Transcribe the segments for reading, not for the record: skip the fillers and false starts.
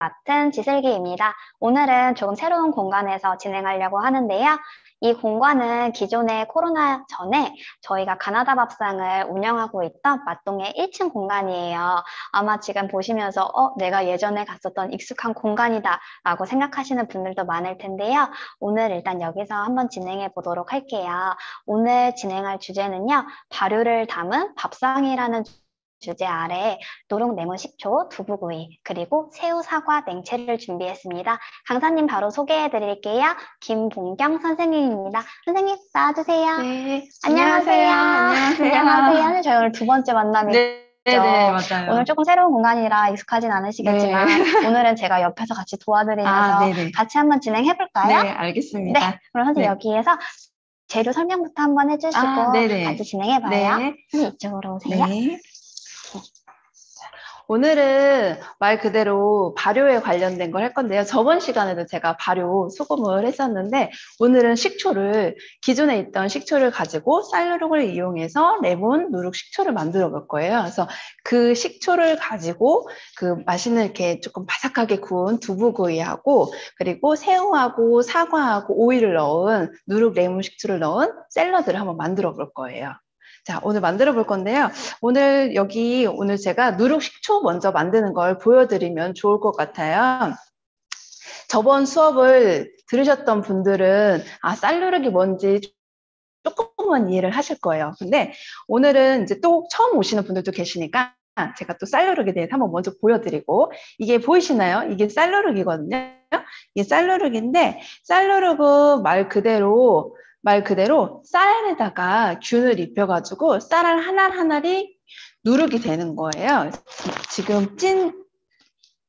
맡은 지슬기입니다. 오늘은 조금 새로운 공간에서 진행하려고 하는데요. 이 공간은 기존에 코로나 전에 저희가 가나다 밥상을 운영하고 있던 맛동의 1층 공간이에요. 아마 지금 보시면서 내가 예전에 갔었던 익숙한 공간이다 라고 생각하시는 분들도 많을 텐데요. 오늘 일단 여기서 한번 진행해 보도록 할게요. 오늘 진행할 주제는요. 발효를 담은 밥상이라는 주제 아래 노동 레몬 식초, 두부구이, 그리고 새우, 사과, 냉채를 준비했습니다. 강사님 바로 소개해 드릴게요. 김봉경 선생님입니다. 선생님 나와주세요. 네, 안녕하세요. 안녕하세요. 안녕하세요. 저희 오늘 두 번째 만남이죠. 네, 네, 맞아요. 오늘 조금 새로운 공간이라 익숙하진 않으시겠지만 네. 오늘은 제가 옆에서 같이 도와드리면서 네네. 같이 한번 진행해 볼까요? 네, 네. 알겠습니다. 그럼 선생님 네. 여기에서 재료 설명부터 한번 해주시고 네네. 같이 진행해 봐요. 네, 선생님 이쪽으로 오세요. 네. 오늘은 말 그대로 발효에 관련된 걸 할 건데요. 저번 시간에도 제가 발효 소금을 했었는데, 오늘은 기존에 있던 식초를 가지고 쌀누룩을 이용해서 레몬 누룩 식초를 만들어 볼 거예요. 그래서 그 식초를 가지고 그 맛있는 이렇게 조금 바삭하게 구운 두부구이하고, 그리고 새우하고 사과하고 오이를 넣은 누룩 레몬 식초를 넣은 샐러드를 한번 만들어 볼 거예요. 자, 오늘 만들어 볼 건데요. 오늘 제가 누룩 식초 먼저 만드는 걸 보여드리면 좋을 것 같아요. 저번 수업을 들으셨던 분들은 쌀누룩이 뭔지 조금만 이해를 하실 거예요. 근데 오늘은 이제 또 처음 오시는 분들도 계시니까 제가 또 쌀누룩에 대해서 한번 먼저 보여드리고, 이게 보이시나요? 이게 쌀누룩이거든요. 이게 쌀누룩인데, 쌀누룩은 말 그대로 쌀에다가 균을 입혀가지고 쌀알 하나하나리 누룩이 되는 거예요. 지금 찐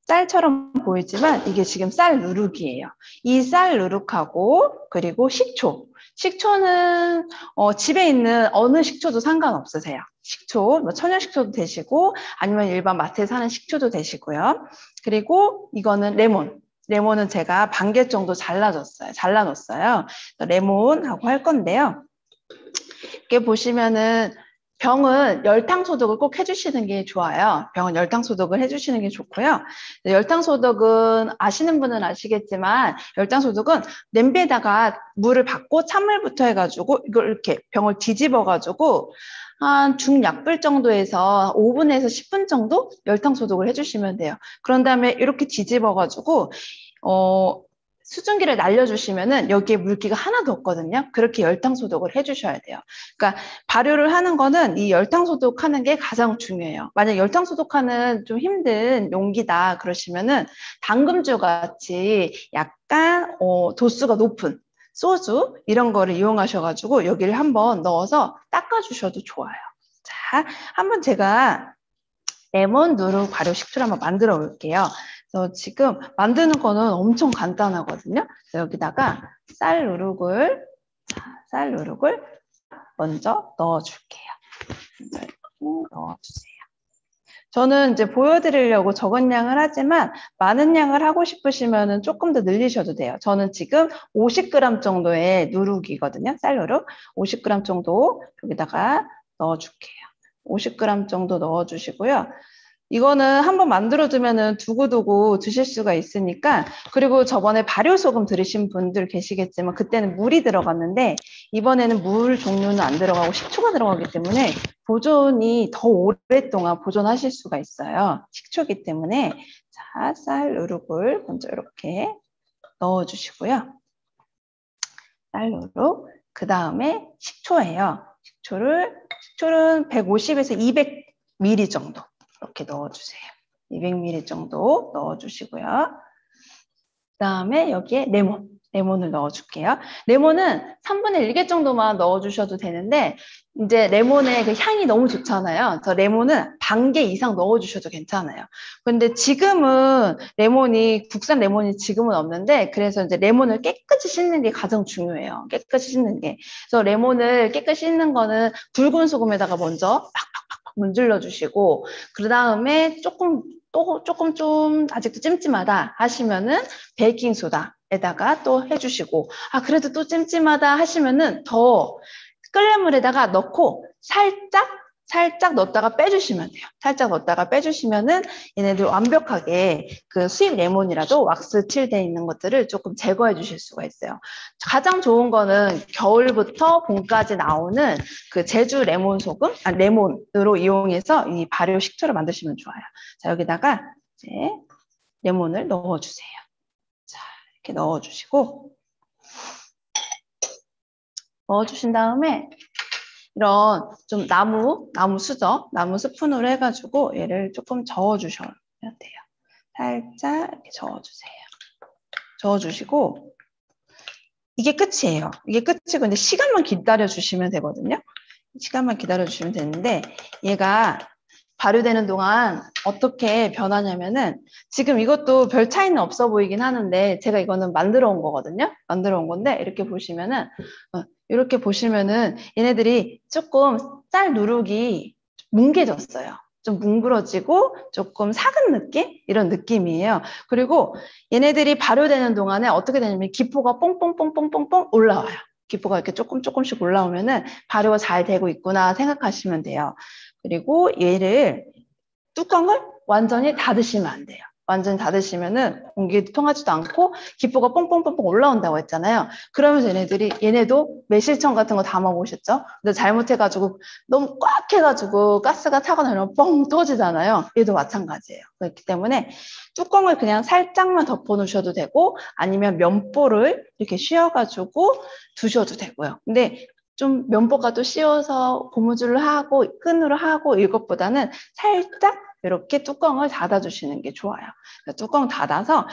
쌀처럼 보이지만 이게 지금 쌀 누룩이에요. 이 쌀 누룩하고 그리고 식초는 집에 있는 어느 식초도 상관없으세요. 식초, 뭐 천연 식초도 되시고 아니면 일반 마트에 사는 식초도 되시고요. 그리고 이거는 레몬은 제가 반 개 정도 잘라놨어요. 레몬하고 할 건데요. 이렇게 보시면은 병은 열탕 소독을 꼭 해주시는 게 좋아요. 병은 열탕 소독을 해주시는 게 좋고요. 열탕 소독은 아시는 분은 아시겠지만 열탕 소독은 냄비에다가 물을 받고 찬물부터 해가지고 이걸 이렇게 병을 뒤집어가지고 한 중약불 정도에서 5분에서 10분 정도 열탕 소독을 해주시면 돼요. 그런 다음에 이렇게 뒤집어가지고 수증기를 날려주시면은 여기에 물기가 하나도 없거든요. 그렇게 열탕 소독을 해주셔야 돼요. 그러니까 발효를 하는 거는 이 열탕 소독하는 게 가장 중요해요. 만약 열탕 소독하는 좀 힘든 용기다 그러시면은 당금주 같이 약간 도수가 높은 소주 이런 거를 이용하셔가지고 여기를 한번 넣어서 닦아주셔도 좋아요. 자, 한번 제가 레몬 누룩 발효 식초를 한번 만들어 볼게요. 그래서 지금 만드는 거는 엄청 간단하거든요. 여기다가 쌀 누룩을 먼저 넣어줄게요. 이렇게 넣어주세요. 저는 이제 보여드리려고 적은 양을 하지만 많은 양을 하고 싶으시면 조금 더 늘리셔도 돼요. 저는 지금 50g 정도의 누룩이거든요. 쌀누룩 50g 정도 여기다가 넣어줄게요. 50g 정도 넣어주시고요. 이거는 한번 만들어두면은 두고두고 드실 수가 있으니까. 그리고 저번에 발효소금 들으신 분들 계시겠지만 그때는 물이 들어갔는데 이번에는 물 종류는 안 들어가고 식초가 들어가기 때문에 보존이 더 오랫동안 보존하실 수가 있어요. 식초기 때문에. 자, 쌀 누룩을 먼저 이렇게 넣어주시고요. 쌀 누룩. 그 다음에 식초예요. 식초는 150에서 200ml 정도 이렇게 넣어주세요. 200ml 정도 넣어주시고요. 그 다음에 여기에 레몬을 넣어줄게요. 레몬은 3분의 1개 정도만 넣어주셔도 되는데 이제 레몬의 그 향이 너무 좋잖아요. 그래서 레몬은 반 개 이상 넣어주셔도 괜찮아요. 근데 지금은 국산 레몬이 지금은 없는데 그래서 이제 레몬을 깨끗이 씻는 게 가장 중요해요. 깨끗이 씻는 게. 그래서 레몬을 깨끗이 씻는 거는 굵은 소금에다가 먼저 팍팍팍 문질러 주시고 그 다음에 조금 좀 아직도 찜찜하다 하시면은 베이킹소다에다가 또 해주시고 그래도 또 찜찜하다 하시면은 더 끓는 물에다가 넣고 살짝 살짝 넣었다가 빼주시면 돼요. 살짝 넣었다가 빼주시면은 얘네들 완벽하게 그 수입 레몬이라도 왁스 칠돼 있는 것들을 조금 제거해 주실 수가 있어요. 가장 좋은 거는 겨울부터 봄까지 나오는 그 제주 레몬 소금, 레몬으로 이용해서 이 발효 식초를 만드시면 좋아요. 자, 여기다가 이제 레몬을 넣어주세요. 자, 이렇게 넣어주시고 넣어주신 다음에 이런 좀 나무 수저, 나무 스푼으로 해가지고 얘를 조금 저어주셔야 돼요. 살짝 이렇게 저어주세요. 저어주시고 이게 끝이에요. 이게 끝이고 근데 시간만 기다려주시면 되거든요. 시간만 기다려주시면 되는데 얘가 발효되는 동안 어떻게 변하냐면은 지금 이것도 별 차이는 없어 보이긴 하는데 제가 이거는 만들어 온 거거든요. 만들어 온 건데 이렇게 보시면은 얘네들이 조금 쌀 누룩이 뭉개졌어요. 좀 뭉그러지고 조금 삭은 느낌? 이런 느낌이에요. 그리고 얘네들이 발효되는 동안에 어떻게 되냐면 기포가 뽕뽕뽕뽕뽕뽕 올라와요. 기포가 이렇게 조금씩 올라오면은 발효가 잘 되고 있구나 생각하시면 돼요. 그리고 얘를 뚜껑을 완전히 닫으시면 안 돼요. 완전히 닫으시면은 공기 통하지도 않고 기포가 뽕뽕뽕뽕 올라온다고 했잖아요. 그러면서 얘네도 매실청 같은 거 담아 보셨죠? 근데 잘못해가지고 너무 꽉 해가지고 가스가 차고 나면 뻥 터지잖아요. 얘도 마찬가지예요. 그렇기 때문에 뚜껑을 그냥 살짝만 덮어 놓으셔도 되고 아니면 면보를 이렇게 씌워가지고 두셔도 되고요. 근데 좀 면보가 또 씌워서 고무줄을 하고 끈으로 하고 이것보다는 살짝 이렇게 뚜껑을 닫아주시는 게 좋아요. 뚜껑 닫아서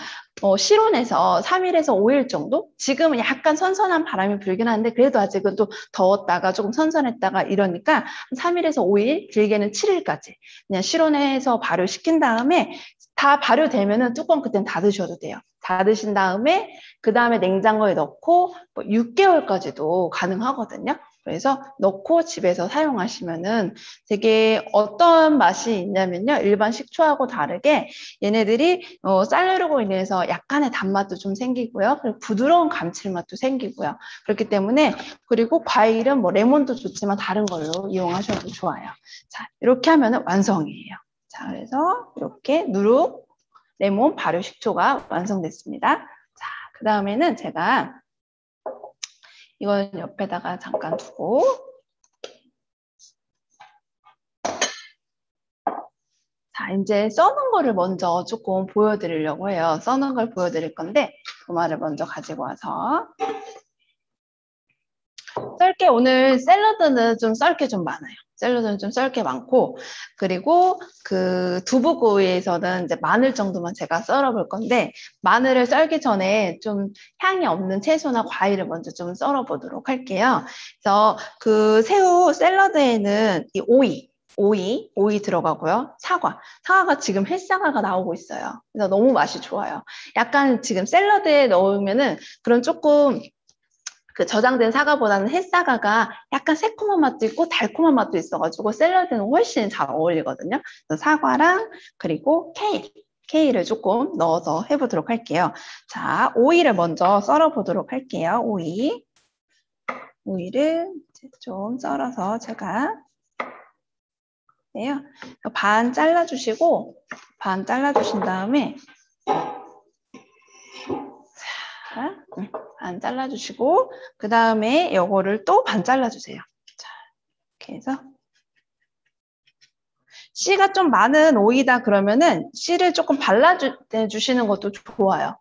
실온에서 3일에서 5일 정도? 지금은 약간 선선한 바람이 불긴 하는데 그래도 아직은 또 더웠다가 조금 선선했다가 이러니까 3일에서 5일, 길게는 7일까지 그냥 실온에서 발효시킨 다음에 다 발효되면은 뚜껑 그땐 닫으셔도 돼요. 닫으신 다음에 그 다음에 냉장고에 넣고 6개월까지도 가능하거든요. 그래서 넣고 집에서 사용하시면은 되게 어떤 맛이 있냐면요. 일반 식초하고 다르게 얘네들이 쌀누르고 인해서 약간의 단맛도 좀 생기고요. 그리고 부드러운 감칠맛도 생기고요. 그렇기 때문에 그리고 과일은 뭐 레몬도 좋지만 다른 걸로 이용하셔도 좋아요. 자, 이렇게 하면은 완성이에요. 자, 그래서 이렇게 누룩 레몬 발효 식초가 완성됐습니다. 자, 그 다음에는 제가 이건 옆에다가 잠깐 두고 자, 이제 써는 거를 먼저 조금 보여드리려고 해요. 써는 걸 보여드릴 건데 도마를 먼저 가지고 와서 썰게 오늘 샐러드는 좀 썰 게 좀 많아요. 샐러드는 좀 썰 게 많고 그리고 그 두부구이에서는 이제 마늘 정도만 제가 썰어 볼 건데 마늘을 썰기 전에 좀 향이 없는 채소나 과일을 먼저 좀 썰어 보도록 할게요. 그래서 그 새우 샐러드에는 이 오이 들어가고요. 사과가 지금 햇사과가 나오고 있어요. 그래서 너무 맛이 좋아요. 약간 지금 샐러드에 넣으면은 그런 조금 그 저장된 사과보다는 햇사과가 약간 새콤한 맛도 있고 달콤한 맛도 있어가지고 샐러드는 훨씬 잘 어울리거든요. 그래서 사과랑 그리고 케일을 조금 넣어서 해보도록 할게요. 자, 오이를 먼저 썰어보도록 할게요. 오이를 좀 썰어서 제가 반 잘라주시고 반 잘라주신 다음에 반 잘라주시고 그 다음에 요거를 또 반 잘라주세요. 자, 이렇게 해서 씨가 좀 많은 오이다 그러면은 씨를 조금 발라주시는 것도 좋아요.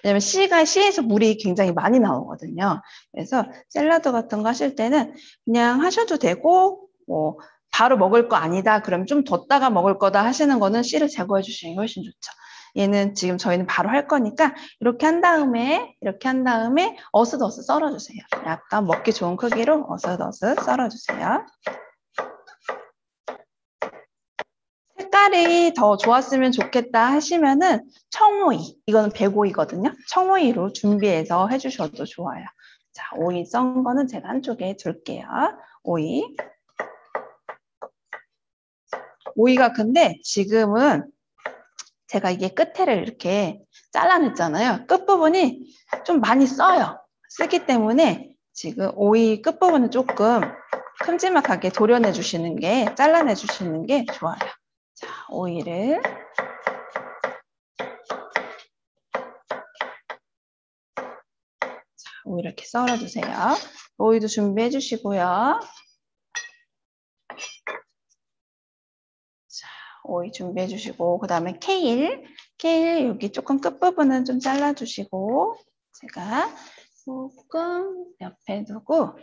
왜냐면 씨에서 물이 굉장히 많이 나오거든요. 그래서 샐러드 같은 거 하실 때는 그냥 하셔도 되고 뭐 바로 먹을 거 아니다 그럼 좀 뒀다가 먹을 거다 하시는 거는 씨를 제거해 주시는 게 훨씬 좋죠. 얘는 지금 저희는 바로 할 거니까 이렇게 한 다음에 어슷어슷 썰어주세요. 약간 먹기 좋은 크기로 어슷어슷 썰어주세요. 색깔이 더 좋았으면 좋겠다 하시면은 청오이, 이거는 백오이거든요. 청오이로 준비해서 해주셔도 좋아요. 자, 오이 썬 거는 제가 한쪽에 둘게요. 오이가 근데 지금은 제가 이게 끝에를 이렇게 잘라냈잖아요. 끝부분이 좀 많이 써요. 쓰기 때문에 지금 오이 끝부분은 조금 큼지막하게 도려내 주시는 게, 잘라내 주시는 게 좋아요. 자, 오이를 오이 이렇게 썰어주세요. 오이도 준비해 주시고요. 자, 오이 준비해 주시고, 그 다음에 케일 여기 조금 끝부분은 좀 잘라주시고, 제가 조금 옆에 두고,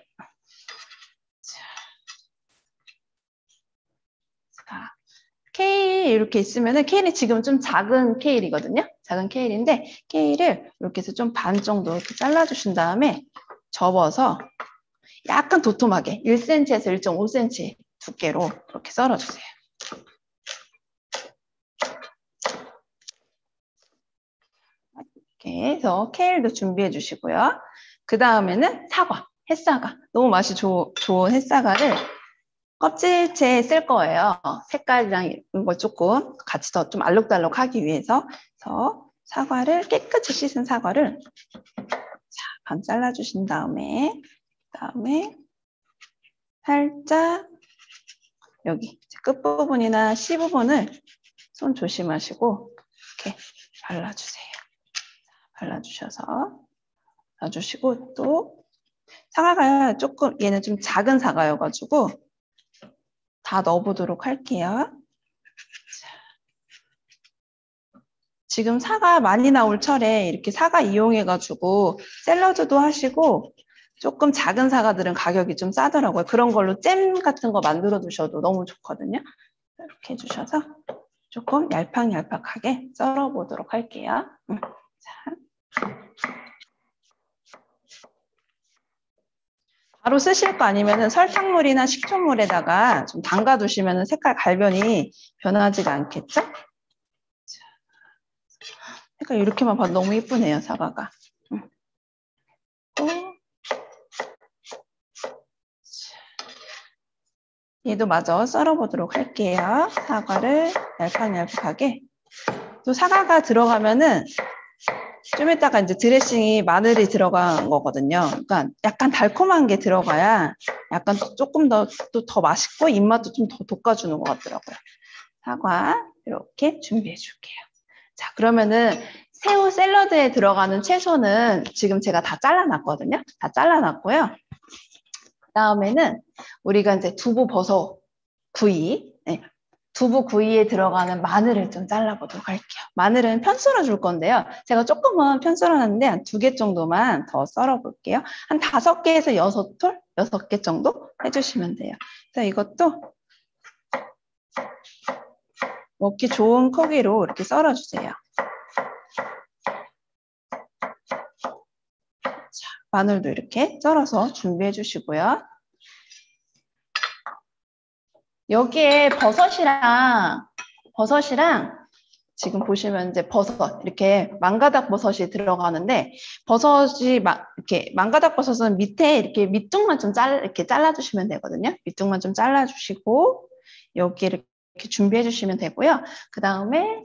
자, 케일 이렇게 있으면은, 케일이 지금 좀 작은 케일이거든요. 작은 케일인데, 케일을 이렇게 해서 좀 반 정도 이렇게 잘라주신 다음에 접어서 약간 도톰하게 1cm에서 1.5cm 두께로 이렇게 썰어주세요. 이렇게 해서 케일도 준비해 주시고요. 그 다음에는 사과, 햇사과. 너무 맛이 좋은 햇사과를 껍질째 쓸 거예요. 색깔이랑 이거 조금 같이 더 좀 알록달록하기 위해서. 그래서 사과를 깨끗이 씻은 사과를 반 잘라주신 다음에 살짝 여기 끝부분이나 C 부분을 손 조심하시고 이렇게 발라주세요. 발라주셔서 놔주시고 또 사과가 조금 얘는 좀 작은 사과여가지고 다 넣어보도록 할게요. 지금 사과 많이 나올 철에 이렇게 사과 이용해가지고 샐러드도 하시고 조금 작은 사과들은 가격이 좀 싸더라고요. 그런 걸로 잼 같은 거 만들어 두셔도 너무 좋거든요. 이렇게 해주셔서 조금 얄팍얄팍하게 썰어 보도록 할게요. 자. 바로 쓰실 거 아니면은 설탕물이나 식초물에다가 좀 담가 두시면은 색깔 갈변이 변하지가 않겠죠? 색깔 이렇게만 봐도 너무 예쁘네요, 사과가. 또 얘도 마저 썰어보도록 할게요. 사과를 얄팍얄팍하게. 또 사과가 들어가면은 좀 이따가 이제 드레싱이 마늘이 들어간 거거든요. 그러니까 약간 달콤한 게 들어가야 약간 조금 더 맛있고 입맛도 좀 더 돋궈주는 것 같더라고요. 사과 이렇게 준비해 줄게요. 자, 그러면은 새우 샐러드에 들어가는 채소는 지금 제가 다 잘라놨거든요. 다 잘라놨고요. 그 다음에는 우리가 이제 두부 버섯 구이, 두부 구이에 들어가는 마늘을 좀 잘라보도록 할게요. 마늘은 편 썰어 줄 건데요. 제가 조금은 편 썰어놨는데 한 2개 정도만 더 썰어 볼게요. 한 5개에서 6톨? 6개 정도 해주시면 돼요. 그래서 이것도 먹기 좋은 크기로 이렇게 썰어주세요. 자, 마늘도 이렇게 썰어서 준비해 주시고요. 여기에 버섯이랑 지금 보시면 이제 버섯 이렇게 망가닥 버섯이 들어가는데 버섯이 이렇게 망가닥 버섯은 밑에 이렇게 밑둥만 좀 이렇게 잘라주시면 되거든요. 밑둥만 좀 잘라주시고 여기 이렇게 준비해 주시면 되고요. 그 다음에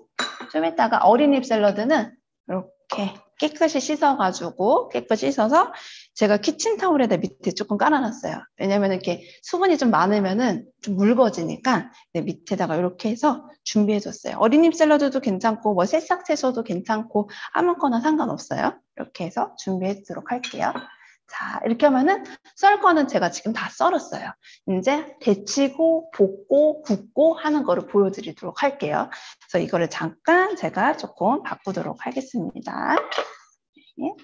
좀 이따가 어린잎 샐러드는 이렇게 깨끗이 씻어가지고 깨끗이 씻어서 제가 키친타올에다 밑에 조금 깔아놨어요. 왜냐면 이렇게 수분이 좀 많으면은 좀 묽어지니까 밑에다가 이렇게 해서 준비해줬어요. 어린잎 샐러드도 괜찮고 뭐 새싹 채소도 괜찮고 아무거나 상관없어요. 이렇게 해서 준비해주도록 할게요. 자, 이렇게 하면은 썰 거는 제가 지금 다 썰었어요. 이제 데치고 볶고 굽고 하는 거를 보여드리도록 할게요. 그래서 이거를 잠깐 제가 조금 바꾸도록 하겠습니다. 네.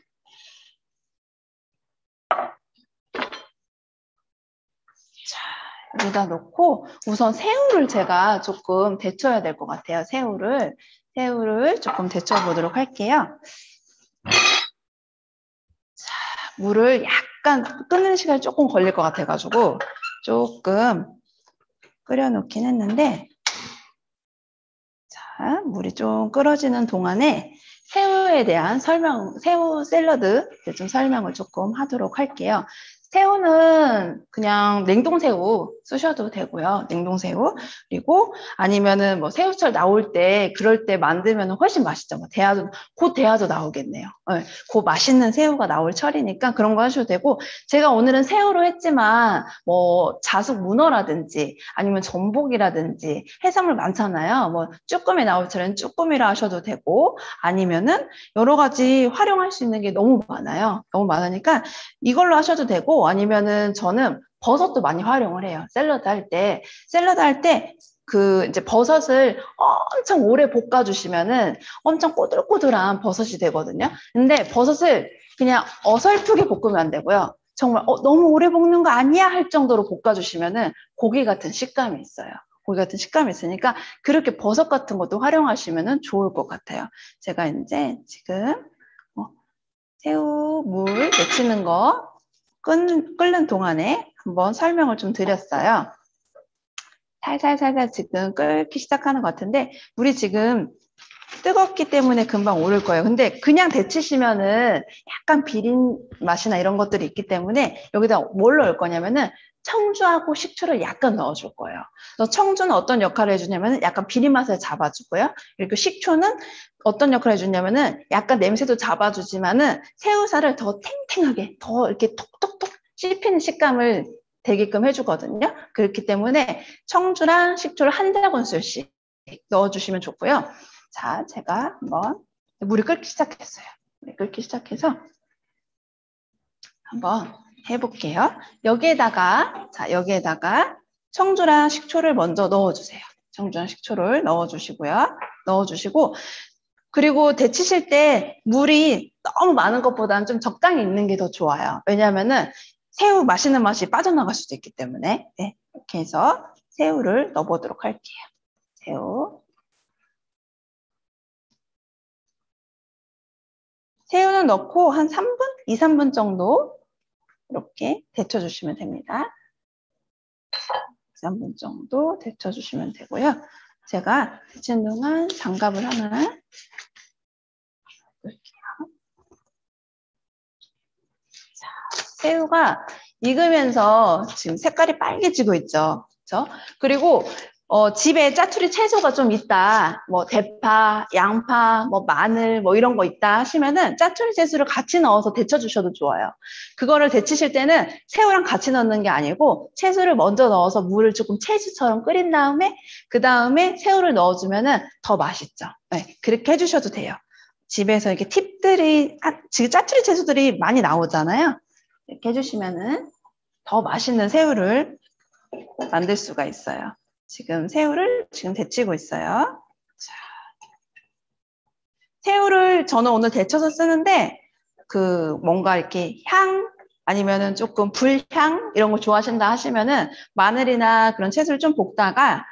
자, 여기다 놓고 우선 새우를 제가 조금 데쳐야 될 것 같아요. 새우를 조금 데쳐보도록 할게요. 자, 물을 약간 끓는 시간이 조금 걸릴 것 같아가지고 조금 끓여놓긴 했는데 자, 물이 좀 끓어지는 동안에 새우에 대한 새우 샐러드 좀 설명을 조금 하도록 할게요. 새우는 그냥 냉동새우 쓰셔도 되고요. 냉동새우. 그리고 아니면은 뭐 새우철 나올 때 그럴 때 만들면 훨씬 맛있죠. 뭐 곧 대하도 나오겠네요. 네, 곧 맛있는 새우가 나올 철이니까 그런 거 하셔도 되고, 제가 오늘은 새우로 했지만 뭐 자숙 문어라든지 아니면 전복이라든지 해산물 많잖아요. 뭐 쭈꾸미 나올 철엔 쭈꾸미로 하셔도 되고, 아니면은 여러 가지 활용할 수 있는 게 너무 많아요. 너무 많으니까 이걸로 하셔도 되고, 아니면은 저는 버섯도 많이 활용을 해요. 샐러드 할 때 그 이제 버섯을 엄청 오래 볶아주시면은 엄청 꼬들꼬들한 버섯이 되거든요. 근데 버섯을 그냥 어설프게 볶으면 안 되고요. 정말 너무 오래 볶는 거 아니야 할 정도로 볶아주시면은 고기 같은 식감이 있어요. 고기 같은 식감이 있으니까 그렇게 버섯 같은 것도 활용하시면은 좋을 것 같아요. 제가 이제 지금 새우 물 데치는 거 끓는 동안에 한번 설명을 좀 드렸어요. 살살살살 지금 끓기 시작하는 것 같은데 물이 지금 뜨겁기 때문에 금방 오를 거예요. 근데 그냥 데치시면은 약간 비린 맛이나 이런 것들이 있기 때문에 여기다 뭘 넣을 거냐면은 청주하고 식초를 약간 넣어줄 거예요. 그래서 청주는 어떤 역할을 해주냐면은 약간 비린 맛을 잡아주고요. 그리고 식초는 어떤 역할을 해주냐면은 약간 냄새도 잡아주지만은 새우살을 더 탱탱하게, 더 이렇게 톡톡톡 씹히는 식감을 되게끔 해주거든요. 그렇기 때문에 청주랑 식초를 한 작은술씩 넣어주시면 좋고요. 자, 제가 한번 물이 끓기 시작했어요. 물이 끓기 시작해서 한번 해볼게요. 여기에다가 청주랑 식초를 먼저 넣어주세요. 청주랑 식초를 넣어주시고요. 넣어주시고, 그리고 데치실 때 물이 너무 많은 것보다는 좀 적당히 있는 게 더 좋아요. 왜냐하면은 새우 맛있는 맛이 빠져나갈 수도 있기 때문에. 네, 이렇게 해서 새우를 넣어보도록 할게요. 새우는 넣고 한 3분? 2, 3분 정도 이렇게 데쳐주시면 됩니다. 2, 3분 정도 데쳐주시면 되고요. 제가 데치는 동안 장갑을 하나 넣을게요. 자, 새우가 익으면서 지금 색깔이 빨개지고 있죠. 그렇죠? 그리고 집에 짜투리 채소가 좀 있다. 뭐 대파, 양파, 뭐 마늘 뭐 이런 거 있다 하시면은 짜투리 채소를 같이 넣어서 데쳐주셔도 좋아요. 그거를 데치실 때는 새우랑 같이 넣는 게 아니고 채소를 먼저 넣어서 물을 조금 채소처럼 끓인 다음에 그 다음에 새우를 넣어주면은 더 맛있죠. 네, 그렇게 해주셔도 돼요. 집에서 이렇게 팁들이 지금 짜투리 채소들이 많이 나오잖아요. 이렇게 해주시면은 더 맛있는 새우를 만들 수가 있어요. 지금 새우를 지금 데치고 있어요. 자, 새우를 저는 오늘 데쳐서 쓰는데 그 뭔가 이렇게 향 아니면은 조금 불향 이런 거 좋아하신다 하시면은 마늘이나 그런 채소를 좀 볶다가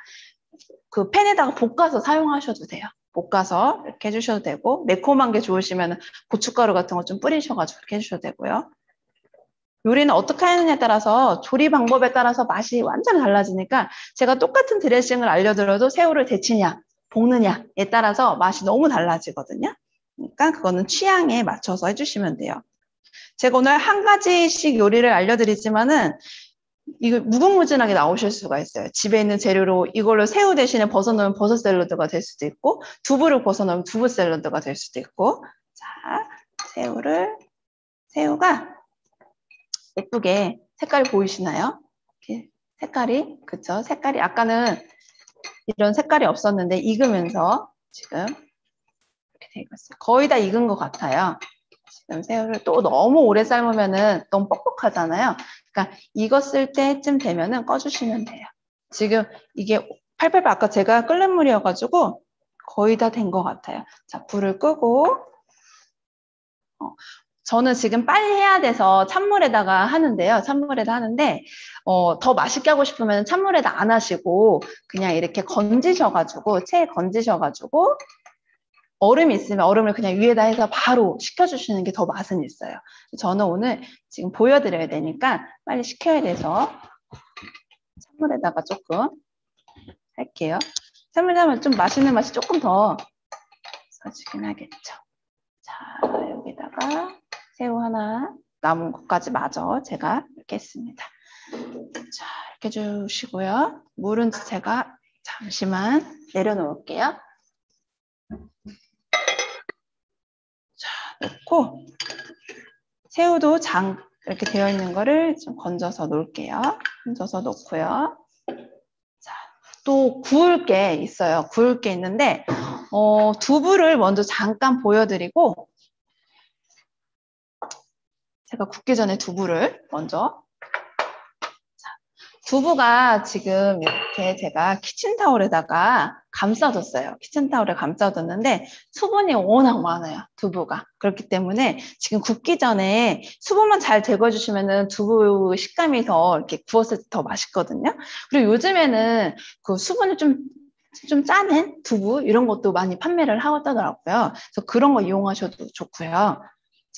그 팬에다가 볶아서 사용하셔도 돼요. 볶아서 이렇게 해주셔도 되고, 매콤한 게 좋으시면 고춧가루 같은 거 좀 뿌리셔가지고 이렇게 해주셔도 되고요. 요리는 어떻게 하느냐에 따라서 조리 방법에 따라서 맛이 완전 달라지니까 제가 똑같은 드레싱을 알려드려도 새우를 데치냐 볶느냐에 따라서 맛이 너무 달라지거든요. 그러니까 그거는 취향에 맞춰서 해주시면 돼요. 제가 오늘 한 가지씩 요리를 알려드리지만은 이거 무궁무진하게 나오실 수가 있어요. 집에 있는 재료로 이걸로 새우 대신에 버섯 넣으면 버섯 샐러드가 될 수도 있고, 두부를 버섯 넣으면 두부 샐러드가 될 수도 있고. 자, 새우가 예쁘게 색깔이 보이시나요? 이렇게 색깔이, 그쵸? 색깔이 아까는 이런 색깔이 없었는데 익으면서 지금 이렇게 돼 있어요. 거의 다 익은 것 같아요. 지금 새우를 또 너무 오래 삶으면은 너무 뻑뻑하잖아요. 그러니까 익었을 때쯤 되면은 꺼주시면 돼요. 지금 이게 팔팔팔 아까 제가 끓는 물이어가지고 거의 다 된 것 같아요. 자, 불을 끄고 저는 지금 빨리 해야 돼서 찬물에다가 하는데요. 찬물에다 하는데 더 맛있게 하고 싶으면 찬물에다 안 하시고 그냥 이렇게 건지셔가지고 체에 건지셔가지고 얼음이 있으면 얼음을 그냥 위에다 해서 바로 식혀주시는 게 더 맛은 있어요. 저는 오늘 지금 보여드려야 되니까 빨리 식혀야 돼서 찬물에다가 조금 할게요. 찬물에 하면 좀 맛있는 맛이 조금 더 서지긴 하겠죠. 자, 여기다가 새우 하나 남은 것까지 마저 제가 이렇게 했습니다. 자, 해주시고요. 물은 제가 잠시만 내려놓을게요. 자, 넣고 새우도 이렇게 되어 있는 거를 좀 건져서 놓을게요. 건져서 놓고요. 자, 또 구울 게 있어요. 구울 게 있는데 두부를 먼저 잠깐 보여드리고 제가 굽기 전에 두부를 먼저 두부가 지금 이렇게 제가 키친타올에다가 감싸줬어요. 키친타올에 감싸줬는데 수분이 워낙 많아요. 두부가. 그렇기 때문에 지금 굽기 전에 수분만 잘 제거해주시면 두부 식감이 더 이렇게 구웠을 때 더 맛있거든요. 그리고 요즘에는 그 수분을 좀 짜낸 두부 이런 것도 많이 판매를 하더라고요. 그래서 그런 거 이용하셔도 좋고요.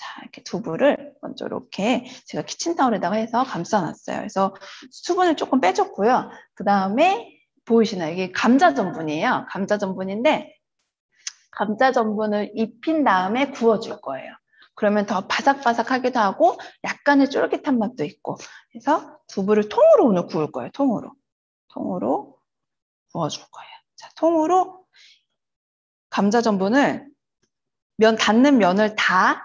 자, 이렇게 두부를 먼저 이렇게 제가 키친타올에다가 해서 감싸놨어요. 그래서 수분을 조금 빼줬고요. 그 다음에 보이시나요? 이게 감자 전분이에요. 감자 전분인데 감자 전분을 입힌 다음에 구워줄 거예요. 그러면 더 바삭바삭하기도 하고 약간의 쫄깃한 맛도 있고 그래서 두부를 통으로 오늘 구울 거예요. 통으로 구워줄 거예요. 자, 통으로 감자 전분을 닿는 면을 다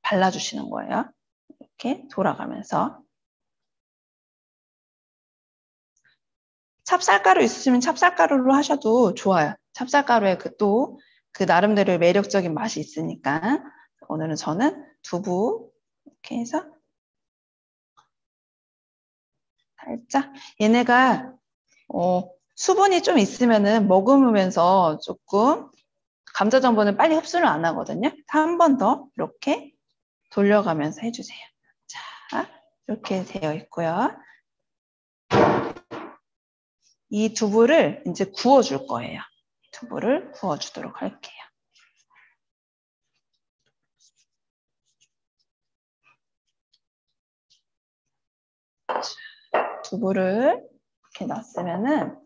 발라주시는 거예요. 이렇게 돌아가면서. 찹쌀가루 있으시면 찹쌀가루로 하셔도 좋아요. 찹쌀가루에 그 나름대로의 매력적인 맛이 있으니까. 오늘은 저는 두부 이렇게 해서 살짝 얘네가 수분이 좀 있으면은 먹으면서 조금 감자 전분을 빨리 흡수를 안 하거든요. 한 번 더 이렇게 돌려가면서 해주세요. 자, 이렇게 되어 있고요. 이 두부를 이제 구워줄 거예요. 두부를 구워주도록 할게요. 두부를 이렇게 놨으면은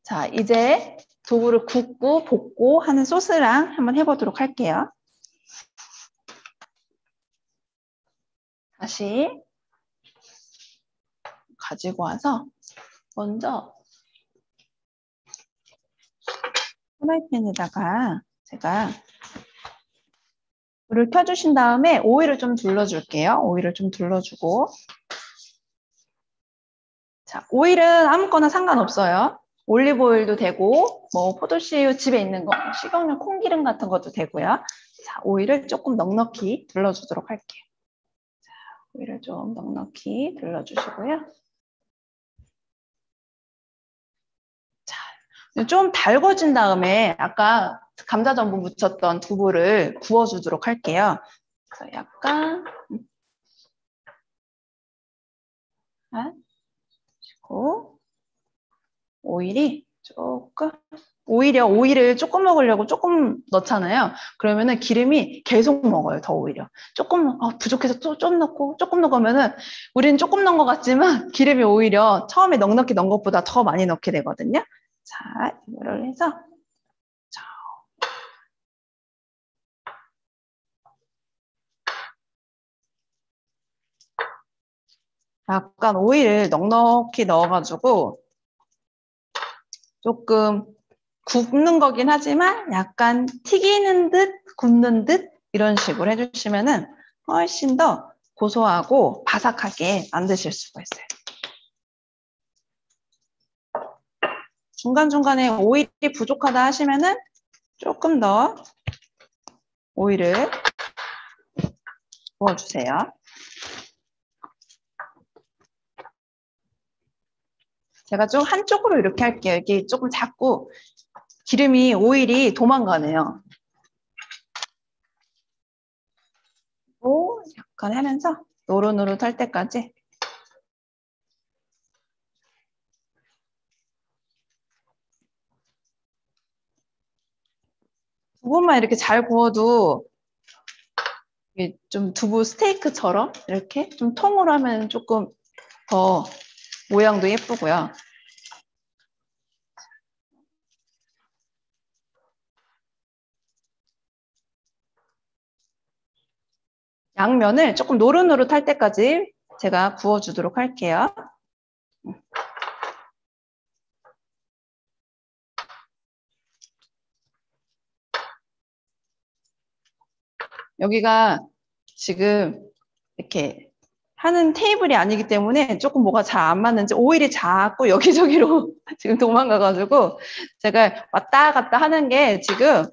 자, 이제 두부를 굽고 볶고 하는 소스랑 한번 해보도록 할게요. 다시 가지고 와서 먼저 프라이팬에다가 제가 불을 켜주신 다음에 오일을 좀 둘러줄게요. 오일을 좀 둘러주고 자, 오일은 아무거나 상관없어요. 올리브 오일도 되고 뭐 포도씨유 집에 있는 거 식용유 콩기름 같은 것도 되고요. 자, 오일을 조금 넉넉히 둘러주도록 할게요. 자, 오일을 좀 넉넉히 둘러주시고요. 자, 좀 달궈진 다음에 아까 감자 전분 묻혔던 두부를 구워주도록 할게요. 그래서 약간 그리고 오일이 조금 오일을 조금 먹으려고 조금 넣잖아요. 그러면은 기름이 계속 먹어요. 더 오히려 조금 부족해서 또 좀 넣고 조금 넣으면은 우리는 조금 넣은 것 같지만 기름이 오히려 처음에 넉넉히 넣은 것보다 더 많이 넣게 되거든요. 자, 이거를 해서 자. 약간 오일을 넉넉히 넣어가지고 조금 굽는 거긴 하지만 약간 튀기는 듯 굽는 듯 이런 식으로 해주시면은 훨씬 더 고소하고 바삭하게 만드실 수가 있어요. 중간중간에 오일이 부족하다 하시면은 조금 더 오일을 부어주세요. 제가 좀 한쪽으로 이렇게 할게요. 이게 조금 자꾸 오일이 도망가네요. 약간 하면서 노릇노릇할 때까지 두부만 이렇게 잘 구워도 이게 좀 두부 스테이크처럼 이렇게 좀 통으로 하면 조금 더 모양도 예쁘고요. 양면을 조금 노릇노릇할 때까지 제가 구워주도록 할게요. 여기가 지금 이렇게 하는 테이블이 아니기 때문에 조금 뭐가 잘 안 맞는지 오일이 자꾸 여기저기로 지금 도망가가지고 제가 왔다 갔다 하는 게 지금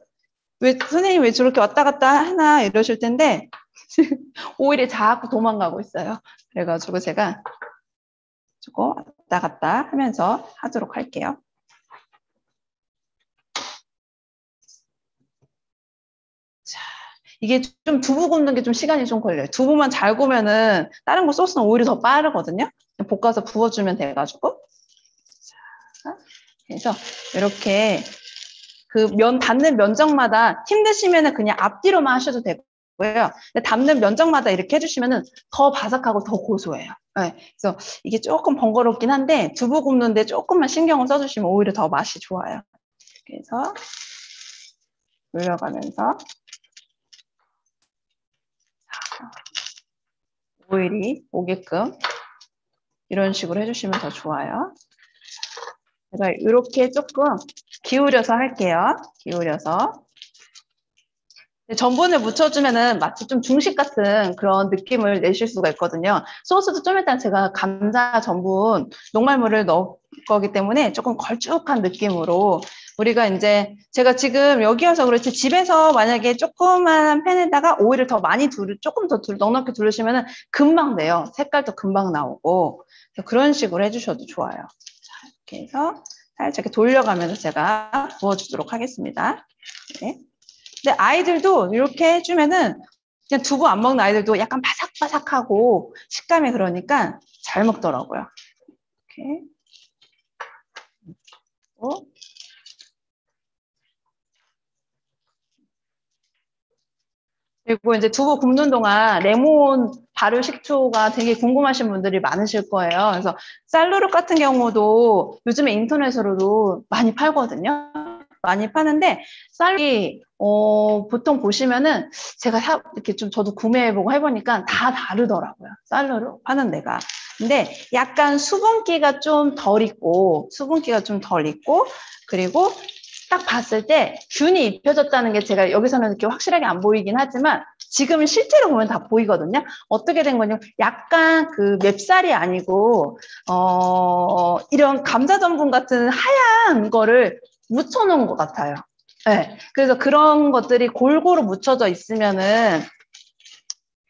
왜 선생님 왜 저렇게 왔다 갔다 하나 이러실 텐데 지금 오일이 자꾸 도망가고 있어요. 그래가지고 제가 조금 왔다 갔다 하면서 하도록 할게요. 자, 이게 좀 두부 굽는 게 좀 시간이 좀 걸려요. 두부만 잘 구우면은 다른 거 소스는 오히려 더 빠르거든요. 볶아서 부어주면 돼가지고. 자, 그래서 이렇게 그 면 닿는 면적마다 힘드시면은 그냥 앞뒤로만 하셔도 되고요. 근데 닿는 면적마다 이렇게 해주시면은 더 바삭하고 더 고소해요. 네, 그래서 이게 조금 번거롭긴 한데 두부 굽는데 조금만 신경을 써주시면 오히려 더 맛이 좋아요. 그래서 돌려가면서 오일이 오게끔 이런 식으로 해주시면 더 좋아요. 제가 이렇게 조금 기울여서 할게요. 기울여서. 전분을 묻혀주면은 마치 좀 중식 같은 그런 느낌을 내실 수가 있거든요. 소스도 좀 이따 제가 감자 전분 녹말물을 넣을 거기 때문에 조금 걸쭉한 느낌으로 우리가 이제 제가 지금 여기 와서 그렇지 집에서 만약에 조그만 팬에다가 오일을 더 많이 조금 더 넉넉히 두르시면은 금방 돼요. 색깔도 금방 나오고 그런 식으로 해주셔도 좋아요. 자, 이렇게 해서 살짝 이렇게 돌려가면서 제가 부어주도록 하겠습니다. 네. 근데 아이들도 이렇게 해주면은 그냥 두부 안 먹는 아이들도 약간 바삭바삭하고 식감이 그러니까 잘 먹더라고요. 이렇게. 그리고 이제 두부 굽는 동안 레몬 발효 식초가 되게 궁금하신 분들이 많으실 거예요. 그래서 쌀누룩 같은 경우도 요즘에 인터넷으로도 많이 팔거든요. 많이 파는데 쌀이 보통 보시면은 제가 이렇게 좀 저도 구매해보고 해보니까 다 다르더라고요. 쌀로 파는 데가. 근데 약간 수분기가 좀 덜 있고 그리고 딱 봤을 때 균이 입혀졌다는 게 제가 여기서는 이렇게 확실하게 안 보이긴 하지만 지금은 실제로 보면 다 보이거든요. 어떻게 된 거냐면 약간 그 맵쌀이 아니고 이런 감자 전분 같은 하얀 거를 묻혀놓은 것 같아요. 네. 그래서 그런 것들이 골고루 묻혀져 있으면은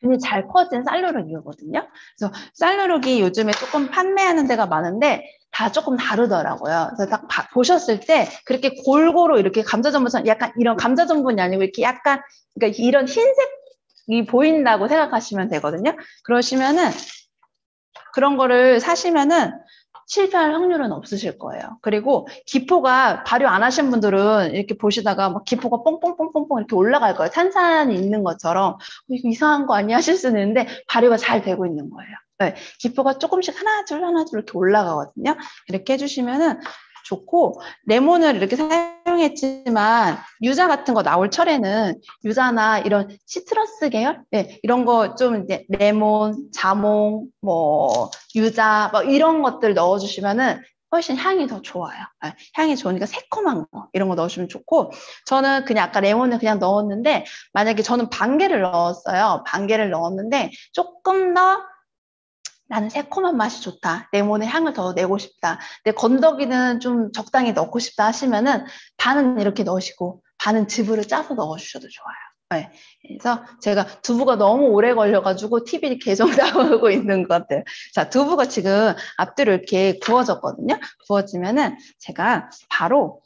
균이 잘 퍼진 쌀누룩이거든요. 그래서 쌀누룩이 요즘에 조금 판매하는 데가 많은데 다 조금 다르더라고요. 그래서 딱 보셨을 때 그렇게 골고루 이렇게 감자전분처럼 약간 이런 감자전분이 아니고 이렇게 약간 그러니까 이런 흰색이 보인다고 생각하시면 되거든요. 그러시면은 그런 거를 사시면은 실패할 확률은 없으실 거예요. 그리고 기포가 발효 안 하신 분들은 이렇게 보시다가 막 기포가 뽕뽕뽕뽕뽕 이렇게 올라갈 거예요. 탄산이 있는 것처럼 이거 이상한 거 아니야 하실 수는 있는데 발효가 잘 되고 있는 거예요. 네, 기포가 조금씩 하나 둘 이렇게 올라가거든요. 이렇게 해주시면은 좋고 레몬을 이렇게 사용했지만 유자 같은 거 나올 철에는 유자나 이런 시트러스 계열 이런 거 좀 이제 레몬, 자몽, 뭐 유자 뭐 이런 것들 넣어주시면은 훨씬 향이 더 좋아요. 향이 좋으니까 새콤한 거 이런 거 넣으시면 좋고 저는 그냥 아까 레몬을 그냥 넣었는데 만약에 저는 반 개를 넣었어요. 반 개를 넣었는데 조금 더 나는 새콤한 맛이 좋다. 레몬의 향을 더 내고 싶다. 근데 건더기는 좀 적당히 넣고 싶다 하시면은 반은 이렇게 넣으시고 반은 즙으로 짜서 넣어주셔도 좋아요. 네. 그래서 제가 두부가 너무 오래 걸려가지고 TV를 계속 나오고 있는 것 같아요. 자, 두부가 지금 앞뒤로 이렇게 구워졌거든요. 구워지면은 제가 바로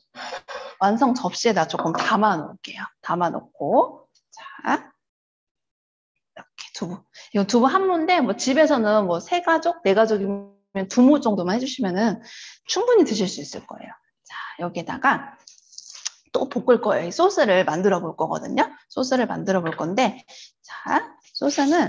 완성 접시에다 조금 담아 놓을게요. 담아 놓고 자. 두부. 이건 두부 한 무인데, 뭐 집에서는 뭐 세 가족, 네 가족이면 두 무 정도만 해주시면은 충분히 드실 수 있을 거예요. 자, 여기다가 또 볶을 거예요. 소스를 만들어 볼 거거든요. 소스를 만들어 볼 건데, 자, 소스는,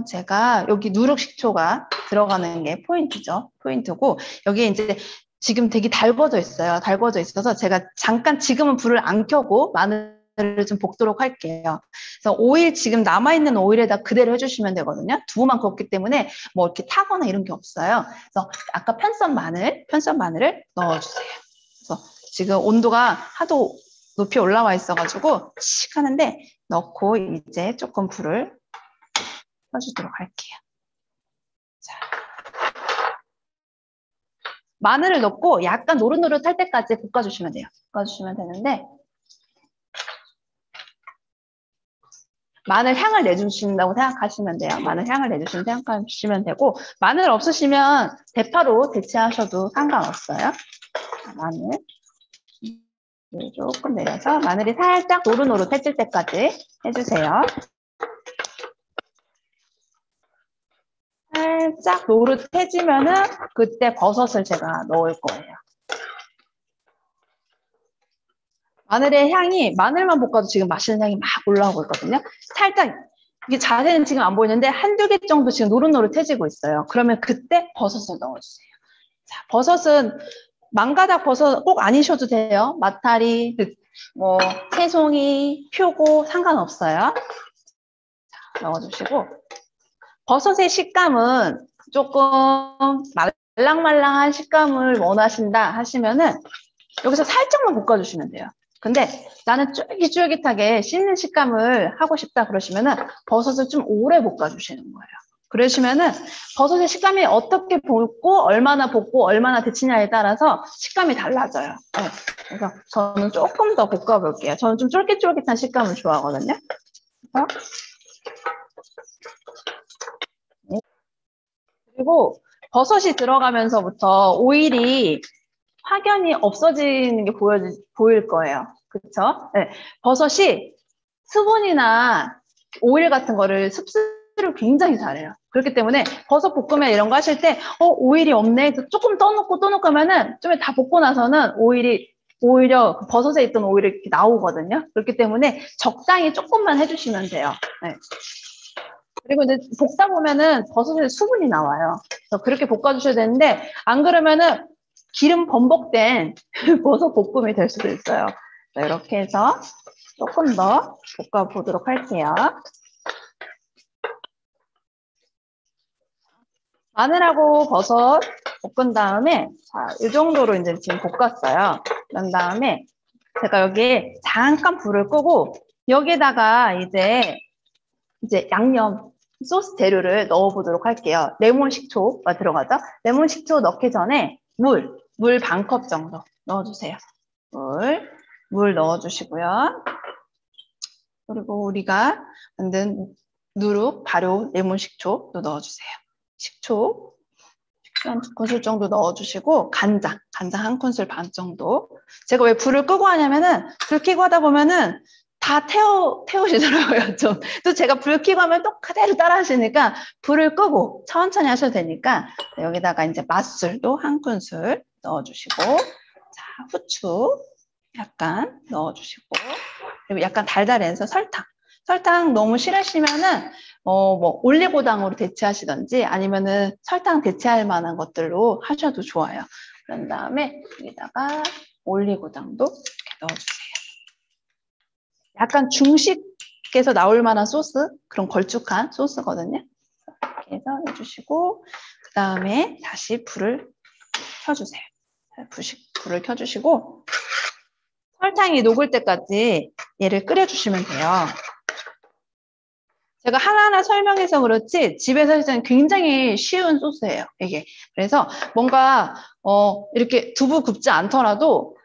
제가 여기 누룩식초가 들어가는 게 포인트죠. 포인트고, 여기에 이제 지금 되게 달궈져 있어요. 달궈져 있어서 제가 잠깐 지금은 불을 안 켜고 마늘을 좀 볶도록 할게요. 그래서 오일 지금 남아있는 오일에다 그대로 해주시면 되거든요. 두부만 굽기 때문에 뭐 이렇게 타거나 이런 게 없어요. 그래서 아까 편썬 마늘을 넣어주세요. 그래서 지금 온도가 하도 높이 올라와 있어가지고 칙 하는데 넣고 이제 조금 불을 켜주도록 할게요. 자, 마늘을 넣고 약간 노릇노릇할 때까지 볶아주시면 돼요. 볶아주시면 되는데 마늘 향을 내주신다고 생각하시면 돼요. 마늘 향을 내주신다고 생각하시면 되고 마늘 없으시면 대파로 대체하셔도 상관없어요. 마늘 조금 내려서 마늘이 살짝 노릇노릇해질 때까지 해주세요. 살짝 노릇해지면은 그때 버섯을 제가 넣을 거예요. 마늘의 향이 마늘만 볶아도 지금 맛있는 향이 막 올라오고 있거든요. 살짝 이게 자세는 지금 안 보이는데 한두 개 정도 지금 노릇노릇해지고 있어요. 그러면 그때 버섯을 넣어주세요. 자, 버섯은 망가닥 버섯 꼭 아니셔도 돼요. 마타리, 뭐 새송이, 표고 상관없어요. 자, 넣어주시고 버섯의 식감은 조금 말랑말랑한 식감을 원하신다 하시면은 여기서 살짝만 볶아주시면 돼요. 근데 나는 쫄깃쫄깃하게 씹는 식감을 하고 싶다 그러시면은 버섯을 좀 오래 볶아주시는 거예요. 그러시면은 버섯의 식감이 어떻게 볶고 얼마나 볶고 얼마나 데치냐에 따라서 식감이 달라져요. 네. 그래서 저는 조금 더 볶아볼게요. 저는 좀 쫄깃쫄깃한 식감을 좋아하거든요. 그래서 그리고 버섯이 들어가면서부터 오일이 확연히 없어지는 게 보일 거예요. 그렇죠? 네. 버섯이 수분이나 오일 같은 거를 흡수를 굉장히 잘해요. 그렇기 때문에 버섯 볶음면 이런 거 하실 때 오일이 없네. 조금 떠놓고 하면은 좀 다 볶고 나서는 오히려 버섯에 있던 오일이 이렇게 나오거든요. 그렇기 때문에 적당히 조금만 해주시면 돼요. 네. 그리고 이제 볶다 보면은 버섯에 수분이 나와요. 그래서 그렇게 볶아주셔야 되는데 안 그러면은 기름 범벅된 버섯 볶음이 될 수도 있어요. 자, 이렇게 해서 조금 더 볶아보도록 할게요. 마늘하고 버섯 볶은 다음에 자, 이 정도로 이제 지금 볶았어요. 그런 다음에 제가 여기에 잠깐 불을 끄고 여기에다가 이제 양념 소스 재료를 넣어보도록 할게요. 레몬 식초가 들어가죠. 레몬 식초 넣기 전에 물 반 컵 정도 넣어주세요. 물 넣어주시고요. 그리고 우리가 만든 누룩, 발효, 레몬 식초도 넣어주세요. 식초 한 2큰술 정도 넣어주시고 간장 한 큰술 반 정도. 제가 왜 불을 끄고 하냐면은 불 켜고 하다 보면은 다 태우시더라고요. 좀. 또 제가 불 켜고 하면 또 그대로 따라 하시니까 불을 끄고 천천히 하셔도 되니까 여기다가 이제 맛술도 한 큰술 넣어주시고 자, 후추 약간 넣어주시고 그리고 약간 달달해서 설탕 너무 싫으시면은 뭐 올리고당으로 대체하시던지 아니면은 설탕 대체할 만한 것들로 하셔도 좋아요. 그런 다음에 여기다가 올리고당도 이렇게 넣어주세요. 약간 중식에서 나올 만한 소스, 그런 걸쭉한 소스거든요. 이렇게 해서 해주시고 그 다음에 다시 불을 켜주세요. 불을 켜주시고 설탕이 녹을 때까지 얘를 끓여주시면 돼요. 제가 하나하나 설명해서 그렇지 집에서 할 때는 굉장히 쉬운 소스예요. 이게. 그래서 뭔가 이렇게 두부 굽지 않더라도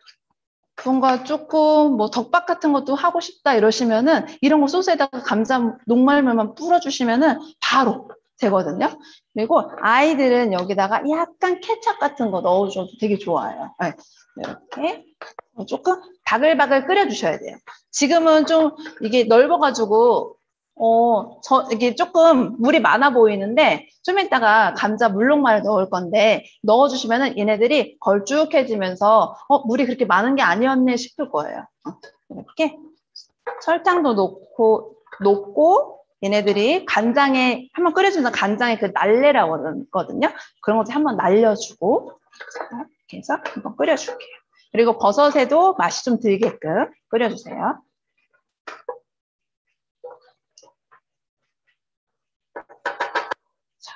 뭔가 조금 뭐 덮밥 같은 것도 하고 싶다 이러시면은 이런 거 소스에다가 감자 녹말물만 뿌려주시면은 바로 되거든요. 그리고 아이들은 여기다가 약간 케첩 같은 거 넣어줘도 되게 좋아요. 네. 이렇게 조금 바글바글 끓여주셔야 돼요. 지금은 좀 이게 넓어가지고 이게 조금 물이 많아 보이는데 좀 이따가 감자 물녹말을 넣을 건데 넣어주시면은 얘네들이 걸쭉해지면서 물이 그렇게 많은 게 아니었네 싶을 거예요. 이렇게 설탕도 녹고 얘네들이 간장에 한번 끓여주면 간장에 그 날래라고 하거든요. 그런 것도 한번 날려주고 이렇게 해서 한번 끓여줄게요. 그리고 버섯에도 맛이 좀 들게끔 끓여주세요. 자,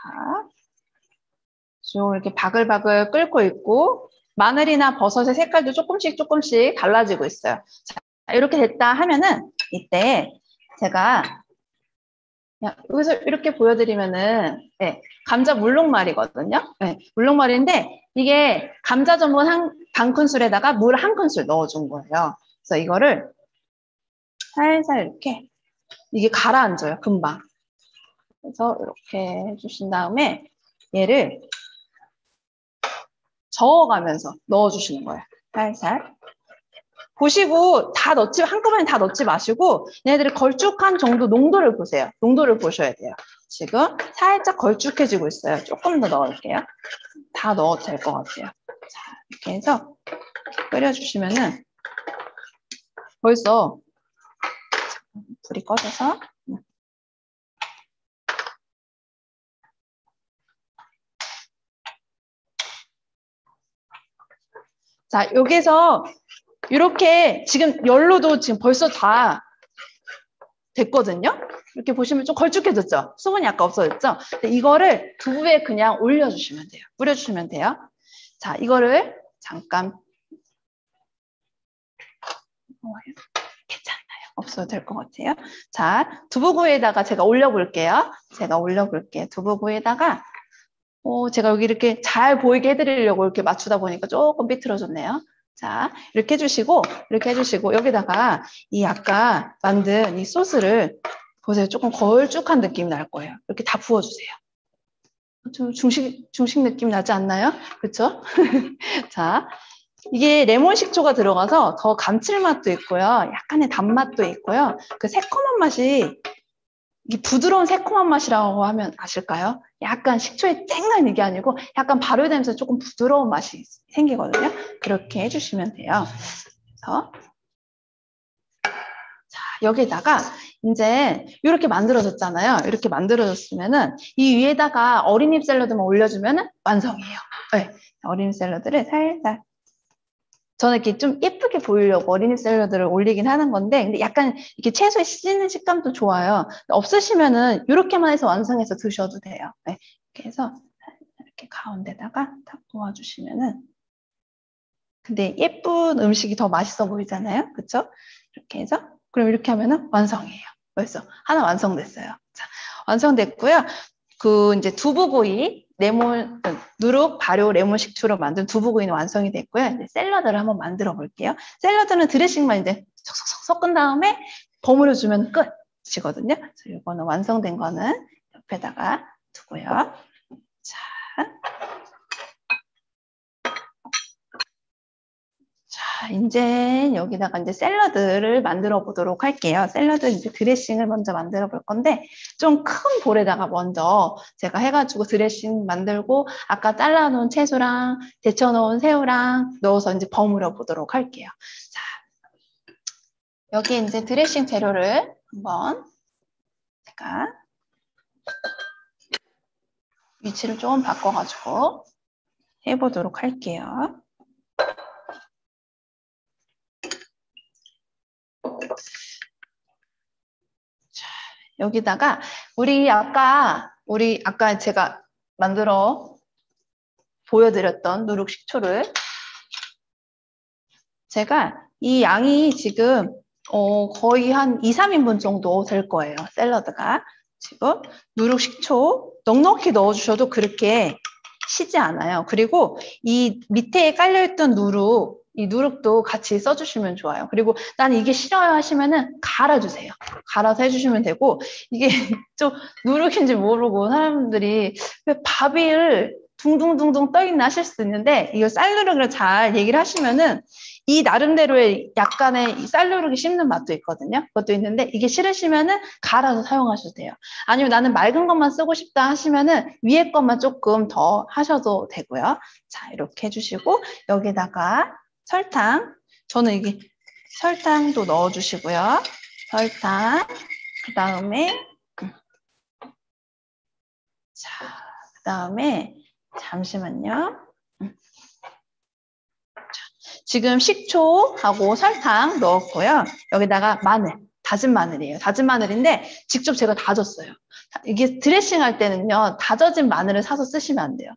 좀 이렇게 바글바글 끓고 있고 마늘이나 버섯의 색깔도 조금씩 달라지고 있어요. 자, 자, 이렇게 됐다 하면은 이때 제가 그냥 여기서 이렇게 보여드리면은 네, 감자 물록말이거든요. 네, 물록말인데 이게 감자 전분 반 큰술에다가 물 한 큰술 넣어준 거예요. 그래서 이거를 살살 이렇게 이게 가라앉아요, 금방. 그래서 이렇게 해주신 다음에 얘를 저어가면서 넣어주시는 거예요. 살살. 보시고 다 넣지, 한꺼번에 다 넣지 마시고 얘네들이 걸쭉한 정도 농도를 보세요. 농도를 보셔야 돼요. 지금 살짝 걸쭉해지고 있어요. 조금 더 넣을게요. 다 넣어도 될 것 같아요. 자, 이렇게 해서 끓여주시면은 벌써 불이 꺼져서 자, 여기서 이렇게 지금 열로도 지금 벌써 다 됐거든요. 이렇게 보시면 좀 걸쭉해졌죠? 수분이 아까 없어졌죠? 근데 이거를 두부에 그냥 올려주시면 돼요. 뿌려주시면 돼요. 자, 이거를 잠깐 괜찮아요. 없어도 될 것 같아요. 자, 두부구이에다가 제가 올려볼게요. 두부구이에다가 제가 여기 이렇게 잘 보이게 해드리려고 이렇게 맞추다 보니까 조금 삐뚤어졌네요. 자, 이렇게 해주시고 여기다가 이 아까 만든 이 소스를 보세요. 조금 걸쭉한 느낌이 날 거예요. 이렇게 다 부어주세요. 좀 중식 느낌 나지 않나요? 그렇죠? 자, 이게 레몬 식초가 들어가서 더 감칠맛도 있고요. 약간의 단맛도 있고요. 그 새콤한 맛이 이게 부드러운 새콤한 맛이라고 하면 아실까요? 약간 식초에 쨍한 이게 아니고 약간 발효되면서 조금 부드러운 맛이 생기거든요. 그렇게 해주시면 돼요. 그래서 자, 여기다가 이제 이렇게 만들어졌잖아요. 이렇게 만들어졌으면은 이 위에다가 어린잎 샐러드만 올려주면은 완성이에요. 네, 어린잎 샐러드를 살살 저는 이렇게 좀 예쁘게 보이려고 어린이 샐러드를 올리긴 하는 건데, 근데 약간 이렇게 채소에 씻는 식감도 좋아요. 없으시면은 이렇게만 해서 완성해서 드셔도 돼요. 네. 이렇게 해서 이렇게 가운데다가 딱 놓아주시면은, 근데 예쁜 음식이 더 맛있어 보이잖아요. 그쵸? 이렇게 해서, 그럼 이렇게 하면은 완성이에요. 벌써 하나 완성됐어요. 자, 완성됐고요. 그 이제 두부구이 누룩, 발효, 레몬 식초로 만든 두부구이는 완성이 됐고요. 이제 샐러드를 한번 만들어 볼게요. 샐러드는 드레싱만 이제 섞 섞은 다음에 버무려 주면 끝이거든요. 그래서 이거는 완성된 거는 옆에다가 두고요. 자, 이제 여기다가 이제 샐러드를 만들어 보도록 할게요. 샐러드 이제 드레싱을 먼저 만들어 볼 건데, 좀 큰 볼에다가 먼저 제가 해가지고 드레싱 만들고, 아까 잘라놓은 채소랑 데쳐놓은 새우랑 넣어서 이제 버무려 보도록 할게요. 자, 여기 이제 드레싱 재료를 한번 제가 위치를 좀 바꿔가지고 해보도록 할게요. 여기다가 우리 아까 제가 만들어 보여드렸던 누룩 식초를 제가 이 양이 지금 거의 한 2, 3인분 정도 될 거예요. 샐러드가. 지금 누룩 식초 넉넉히 넣어주셔도 그렇게 시지 않아요. 그리고 이 밑에 깔려있던 이 누룩도 같이 써주시면 좋아요. 그리고 나는 이게 싫어요 하시면은 갈아주세요. 갈아서 해주시면 되고, 이게 좀 누룩인지 모르고 사람들이 왜 밥을 둥둥둥둥 떠있나 하실 수 있는데, 이거 쌀누룩을 잘 얘기를 하시면은 이 나름대로의 약간의 쌀누룩이 씹는 맛도 있거든요. 그것도 있는데, 이게 싫으시면은 갈아서 사용하셔도 돼요. 아니면 나는 맑은 것만 쓰고 싶다 하시면은 위에 것만 조금 더 하셔도 되고요. 자, 이렇게 해주시고 여기다가 설탕, 저는 이게 설탕도 넣어주시고요. 설탕, 그 다음에 잠시만요. 지금 식초하고 설탕 넣었고요. 여기다가 다진 마늘이에요. 다진 마늘인데 직접 제가 다졌어요. 이게 드레싱 할 때는요, 다져진 마늘을 사서 쓰시면 안 돼요.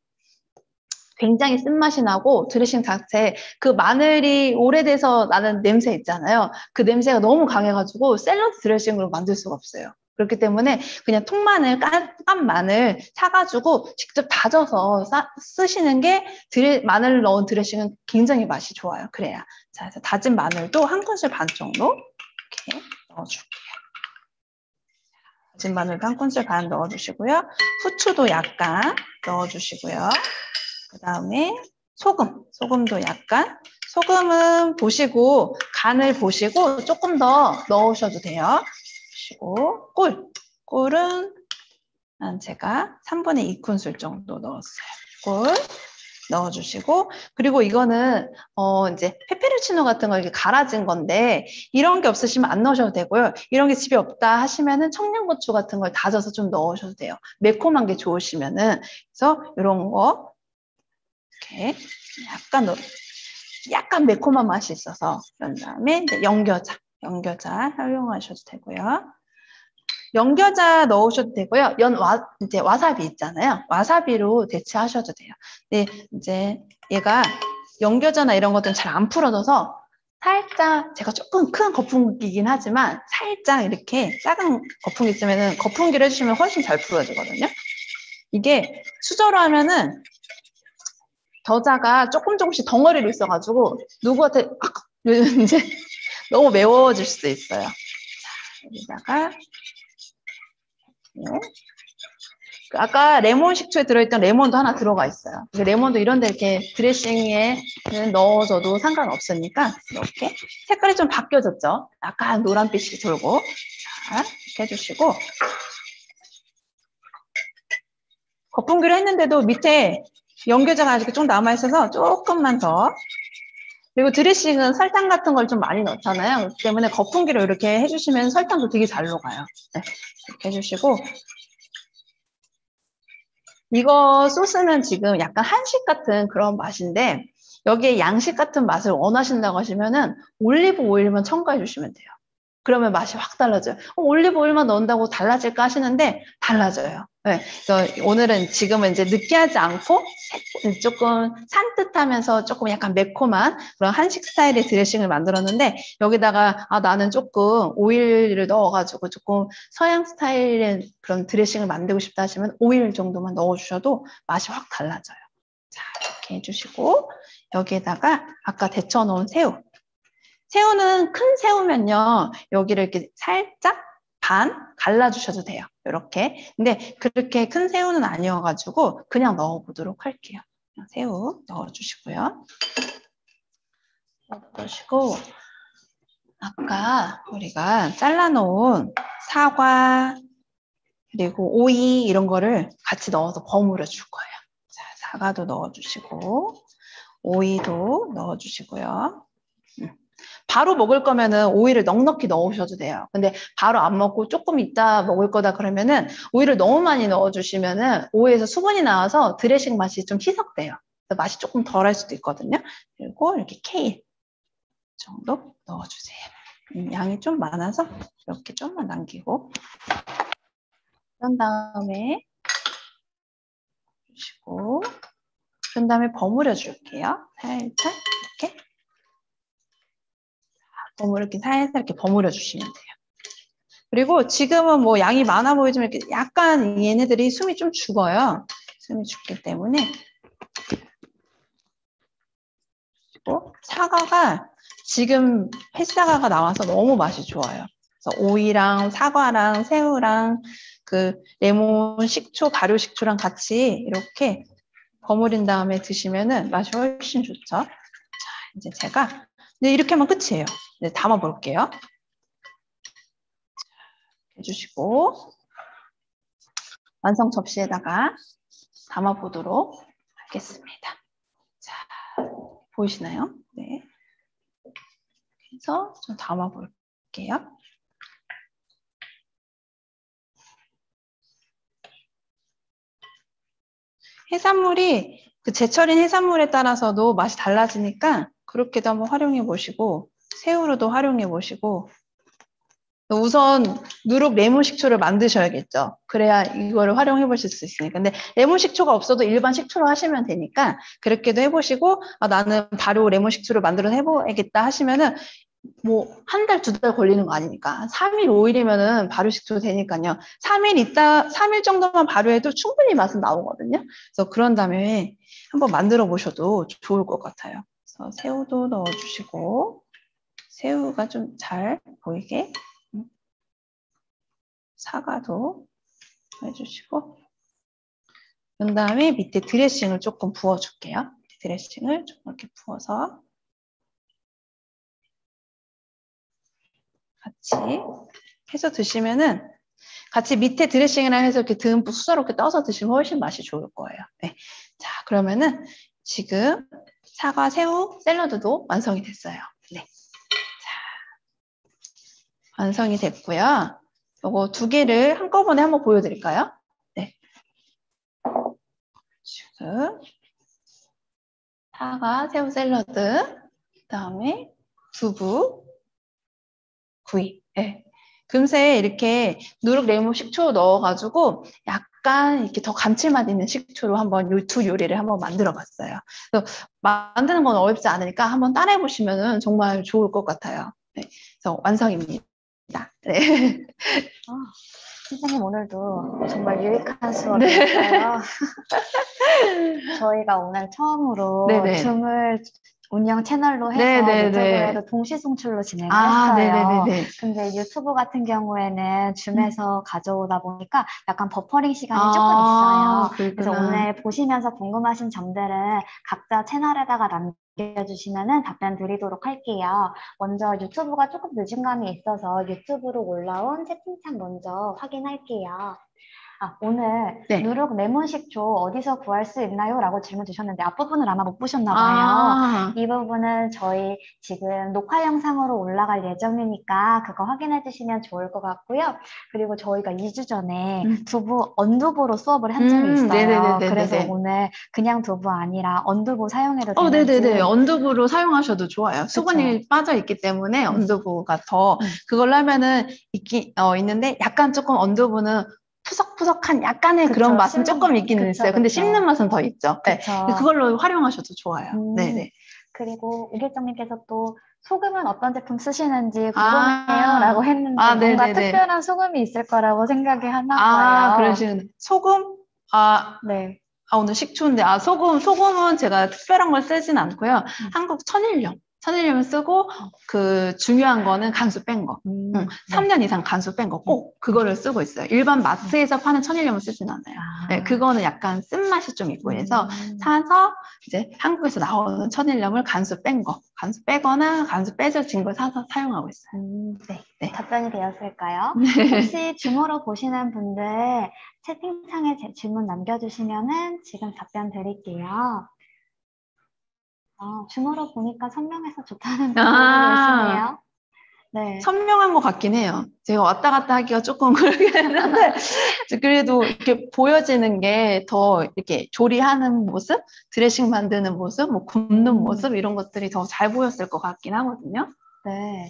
굉장히 쓴맛이 나고 드레싱 자체 그 마늘이 오래돼서 나는 냄새 있잖아요. 그 냄새가 너무 강해가지고 샐러드 드레싱으로 만들 수가 없어요. 그렇기 때문에 그냥 통마늘, 깐 마늘 사가지고 직접 다져서 쓰시는 게 마늘을 넣은 드레싱은 굉장히 맛이 좋아요. 그래야. 자, 그래서 다진 마늘도 한 큰술 반 정도 이렇게 넣어줄게요. 다진 마늘도 한 큰술 반 넣어주시고요. 후추도 약간 넣어주시고요. 그 다음에 소금도 약간. 소금은 보시고 간을 보시고 조금 더 넣으셔도 돼요. 보시고 꿀은 제가 3분의 2큰술 정도 넣었어요. 꿀 넣어주시고 그리고 이거는 이제 페페로치노 같은 거 이렇게 갈아진 건데 이런 게 없으시면 안 넣으셔도 되고요. 이런 게 집에 없다 하시면은 청양고추 같은 걸 다져서 좀 넣으셔도 돼요. 매콤한 게 좋으시면은 그래서 이런 거 이렇게 약간 매콤한 맛이 있어서 그런 다음에 이제 연겨자 활용하셔도 되고요. 연겨자 넣으셔도 되고요. 이제 와사비 있잖아요. 와사비로 대체하셔도 돼요. 근데 이제 얘가 연겨자나 이런 것들은 잘 안 풀어져서 살짝 제가 조금 큰 거품기긴 하지만 살짝 이렇게 작은 거품기 있으면은 거품기를 해주시면 훨씬 잘 풀어지거든요. 이게 수저로 하면은 겨자가 조금씩 덩어리로 있어가지고 누구한테 이제 너무 매워질 수도 있어요. 자, 여기다가 아까 레몬 식초에 들어있던 레몬도 하나 들어가 있어요. 레몬도 이런 데 이렇게 드레싱에 넣어줘도 상관없으니까 이렇게 색깔이 좀 바뀌어졌죠. 약간 노란빛이 돌고 자, 이렇게 해주시고 거품기를 했는데도 밑에 연겨자가 아직 좀 남아있어서 조금만 더 그리고 드레싱은 설탕 같은 걸 좀 많이 넣잖아요. 그렇기 때문에 거품기를 이렇게 해주시면 설탕도 되게 잘 녹아요. 네, 이렇게 해주시고 이거 소스는 지금 약간 한식 같은 그런 맛인데 여기에 양식 같은 맛을 원하신다고 하시면은 올리브 오일만 첨가해 주시면 돼요. 그러면 맛이 확 달라져요. 올리브 오일만 넣는다고 달라질까 하시는데 달라져요. 네, 그래서 오늘은 지금은 이제 느끼하지 않고 조금 산뜻하면서 조금 약간 매콤한 그런 한식 스타일의 드레싱을 만들었는데 여기다가 나는 조금 오일을 넣어가지고 조금 서양 스타일의 그런 드레싱을 만들고 싶다 하시면 오일 정도만 넣어주셔도 맛이 확 달라져요. 자, 이렇게 해주시고 여기에다가 아까 데쳐놓은 새우는 큰 새우면요 여기를 이렇게 살짝 반 갈라주셔도 돼요. 이렇게. 근데 그렇게 큰 새우는 아니어가지고 그냥 넣어보도록 할게요. 새우 넣어주시고요. 넣으시고 아까 우리가 잘라놓은 사과 그리고 오이 이런 거를 같이 넣어서 버무려 줄 거예요. 자, 사과도 넣어주시고 오이도 넣어주시고요. 바로 먹을 거면은 오이를 넉넉히 넣으셔도 돼요. 근데 바로 안 먹고 조금 이따 먹을 거다 그러면은 오이를 너무 많이 넣어주시면은 오이에서 수분이 나와서 드레싱 맛이 좀 희석돼요. 맛이 조금 덜할 수도 있거든요. 그리고 이렇게 케일 정도 넣어주세요. 양이 좀 많아서 이렇게 좀만 남기고 그런 다음에 주시고 그런 다음에 버무려 줄게요. 살짝 이렇게 이렇게 살살 이렇게 버무려 주시면 돼요. 그리고 지금은 뭐 양이 많아 보이지만 이렇게 약간 얘네들이 숨이 좀 죽어요. 숨이 죽기 때문에 그리고 사과가 지금 햇사과가 나와서 너무 맛이 좋아요. 그래서 오이랑 사과랑 새우랑 그 레몬 식초, 발효 식초랑 같이 이렇게 버무린 다음에 드시면은 맛이 훨씬 좋죠. 자, 이제 제가 이렇게 하면 끝이에요. 이제 담아 볼게요. 해주시고 완성 접시에다가 담아 보도록 하겠습니다. 자, 보이시나요? 네. 그래서 좀 담아 볼게요. 해산물이 그 제철인 해산물에 따라서도 맛이 달라지니까 그렇게도 한번 활용해 보시고 새우로도 활용해 보시고 우선 누룩 레몬 식초를 만드셔야겠죠. 그래야 이거를 활용해 보실 수 있으니까. 근데 레몬 식초가 없어도 일반 식초로 하시면 되니까 그렇게도 해보시고 나는 바로 레몬 식초를 만들어서 해보겠다 하시면은 뭐 한 달, 두 달 걸리는 거 아니니까 3일, 5일이면은 발효 식초 되니까요. 3일 정도만 발효해도 충분히 맛은 나오거든요. 그래서 그런 다음에 한번 만들어 보셔도 좋을 것 같아요. 그래서 새우도 넣어주시고 새우가 좀 잘 보이게 사과도 해주시고 그 다음에 밑에 드레싱을 조금 부어줄게요. 드레싱을 좀 이렇게 부어서 같이 해서 드시면은 같이 밑에 드레싱이랑 해서 이렇게 듬뿍 수저롭게 떠서 드시면 훨씬 맛이 좋을 거예요. 네. 자, 그러면은 지금 사과, 새우, 샐러드도 완성이 됐어요. 네. 자, 완성이 됐고요. 요거 두 개를 한꺼번에 한번 보여드릴까요? 네. 지금 사과, 새우 샐러드, 그 다음에 두부, 구이. 네. 금세 이렇게 누룩 레몬 식초 넣어가지고 약간 이렇게 더 감칠맛 있는 식초로 한번 요 두 요리를 한번 만들어 봤어요. 그래서 만드는 건 어렵지 않으니까 한번 따라해 보시면 정말 좋을 것 같아요. 네. 그래서 완성입니다. 네. 선생님 오늘도 정말 유익한 수업이었어요. 저희가 오늘 처음으로 네네. 줌을 운영 채널로 해서 네네네. 유튜브에도 동시 송출로 진행을 아, 했어요. 네네네네. 근데 유튜브 같은 경우에는 줌에서 가져오다 보니까 약간 버퍼링 시간이 조금 아, 있어요. 그래서 그렇구나. 오늘 보시면서 궁금하신 점들은 각자 채널에다가 남겨주시면은 답변 드리도록 할게요. 먼저 유튜브가 조금 늦은 감이 있어서 유튜브로 올라온 채팅창 먼저 확인할게요. 오늘 네. 누룩 레몬 식초 어디서 구할 수 있나요? 라고 질문 주셨는데 앞부분을 아마 못 보셨나 봐요. 아, 이 부분은 저희 지금 녹화 영상으로 올라갈 예정이니까 그거 확인해 주시면 좋을 것 같고요. 그리고 저희가 2주 전에 두부, 언두부로 수업을 한 적이 있어요. 네네네네네. 그래서 오늘 그냥 두부 아니라 언두부 사용해도 네네네. 되는지. 언두부로 사용하셔도 좋아요. 수분이 빠져 있기 때문에 언두부가 더 그걸로 하면은 있는데 약간 조금 언두부는 푸석푸석한 약간의 그런 맛은 조금 있기는 있어요. 근데 씹는 맛은 더 있죠. 네. 그걸로 활용하셔도 좋아요. 네네. 그리고 우길정님께서 또 소금은 어떤 제품 쓰시는지 궁금해요 라고 했는데 뭔가 네네네. 특별한 소금이 있을 거라고 생각이 하나 봐요. 그러시는 소금? 네. 오늘 식초인데, 소금은 제가 특별한 걸 쓰진 않고요. 한국 천일염을 쓰고, 그, 중요한 거는 간수 뺀 거. 3년 이상 간수 뺀 거 꼭 그거를 쓰고 있어요. 일반 마트에서 파는 천일염을 쓰진 않아요. 네, 그거는 약간 쓴맛이 좀 있고 해서 사서 이제 한국에서 나오는 천일염을 간수 빼거나 간수 빼져진 걸 사서 사용하고 있어요. 네. 답변이 되었을까요? 혹시 줌으로 보시는 분들 채팅창에 질문 남겨주시면은 지금 답변 드릴게요. 줌으로 보니까 선명해서 좋다는 분들도 계시네요. 네. 선명한 것 같긴 해요. 제가 왔다 갔다 하기가 조금 그러긴 했는데, 그래도 이렇게 보여지는 게 더 이렇게 조리하는 모습, 드레싱 만드는 모습, 뭐 굽는 모습, 이런 것들이 더 잘 보였을 것 같긴 하거든요. 네.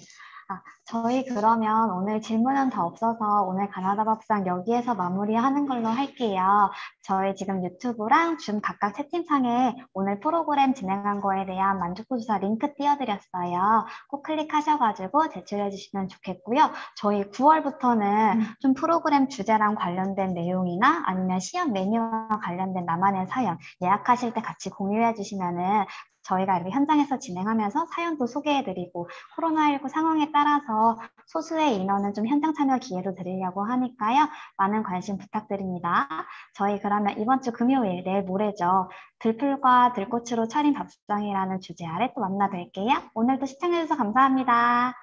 저희 그러면 오늘 질문은 더 없어서 오늘 가나다 밥상 여기에서 마무리하는 걸로 할게요. 저희 지금 유튜브랑 줌 각각 채팅창에 오늘 프로그램 진행한 거에 대한 만족도조사 링크 띄워드렸어요. 꼭 클릭하셔가지고 제출해 주시면 좋겠고요. 저희 9월부터는 좀 프로그램 주제랑 관련된 내용이나 아니면 시험 메뉴와 관련된 나만의 사연 예약하실 때 같이 공유해 주시면은 저희가 이렇게 현장에서 진행하면서 사연도 소개해드리고 코로나19 상황에 따라서 소수의 인원은 좀 현장 참여 기회도 드리려고 하니까요. 많은 관심 부탁드립니다. 저희 그러면 이번 주 금요일, 내일 모레죠. 들풀과 들꽃으로 차린 밥상이라는 주제 아래 또 만나 뵐게요. 오늘도 시청해주셔서 감사합니다.